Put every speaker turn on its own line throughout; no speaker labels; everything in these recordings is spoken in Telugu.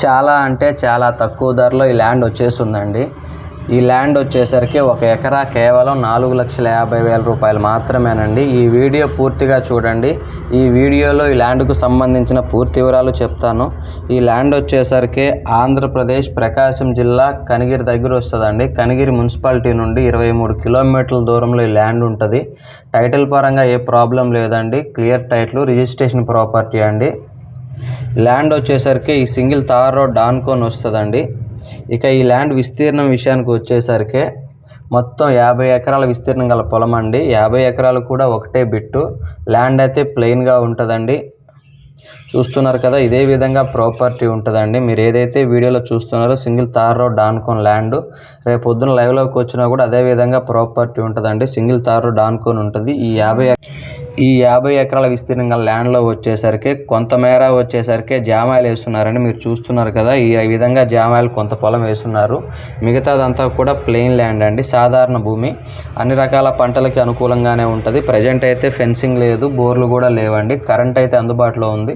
చాలా అంటే చాలా తక్కువ ధరలో ఈ ల్యాండ్ వచ్చేసిందండి. ఈ ల్యాండ్ వచ్చేసరికి 1 ఎకరా కేవలం 4,50,000 రూపాయలు మాత్రమేనండి. ఈ వీడియో పూర్తిగా చూడండి. ఈ వీడియోలో ఈ ల్యాండ్కు సంబంధించిన పూర్తి వివరాలు చెప్తాను. ఈ ల్యాండ్ వచ్చేసరికి ఆంధ్రప్రదేశ్ ప్రకాశం జిల్లా కనిగిరి దగ్గర వస్తుందండి. కనిగిరి మున్సిపాలిటీ నుండి 23 కిలోమీటర్ల దూరంలో ఈ ల్యాండ్ ఉంటుంది. టైటిల్ పరంగా ఏ ప్రాబ్లం లేదండి. క్లియర్ టైటిల్, రిజిస్ట్రేషన్ ప్రాపర్టీ అండి. ల్యాండ్ వచ్చేసరికి ఈ సింగిల్ తార్ రోడ్ ఆనుకొని వస్తుందండి. ఇక ఈ ల్యాండ్ విస్తీర్ణం విషయానికి వచ్చేసరికి మొత్తం 50 ఎకరాల విస్తీర్ణం గల పొలం అండి. 50 ఎకరాలు కూడా ఒకటే బిట్టు. ల్యాండ్ అయితే ప్లెయిన్గా ఉంటుందండి. చూస్తున్నారు కదా, ఇదే విధంగా ప్రాపర్టీ ఉంటుందండి. మీరు ఏదైతే వీడియోలో చూస్తున్నారో సింగిల్ తార్ రోడ్ ఆనుకొని ల్యాండ్, రేపు పొద్దున లైవ్లోకి వచ్చినా కూడా అదే విధంగా ప్రాపర్టీ ఉంటుందండి. సింగిల్ తార్ రోడ్ ఆనుకొని ఉంటుంది. ఈ 50 ఎకరాల విస్తీర్ణం గల ల్యాండ్లో వచ్చేసరికి కొంతమేర వచ్చేసరికి జామాయిలు వేస్తున్నారండి. మీరు చూస్తున్నారు కదా, ఈ విధంగా జామాయిలు కొంత పొలం వేస్తున్నారు. మిగతాదంతా కూడా ప్లెయిన్ ల్యాండ్ అండి. సాధారణ భూమి, అన్ని రకాల పంటలకి అనుకూలంగానే ఉంటుంది. ప్రజెంట్ అయితే ఫెన్సింగ్ లేదు, బోర్లు కూడా లేవండి. కరెంట్ అయితే అందుబాటులో ఉంది.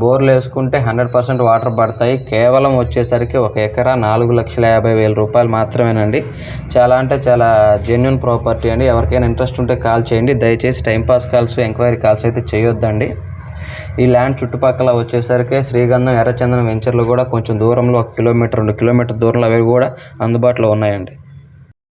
బోర్లు వేసుకుంటే 100% వాటర్ పడతాయి. కేవలం వచ్చేసరికి 1 ఎకరా 4,50,000 రూపాయలు మాత్రమేనండి. చాలా అంటే చాలా జెన్యున్ ప్రాపర్టీ అండి. ఎవరికైనా ఇంట్రెస్ట్ ఉంటే కాల్ చేయండి. దయచేసి టైంపాస్ కాల్స్, ఎంక్వైరీ కాల్స్ అయితే చేయొద్దండి. ఈ ల్యాండ్ చుట్టుపక్కల వచ్చేసరికి శ్రీగంధం, ఎర్రచందనం వెంచర్లు కూడా కొంచెం దూరంలో 1 కిలోమీటర్ 2 కిలోమీటర్ దూరంలో అవి కూడా అందుబాటులో ఉన్నాయండి.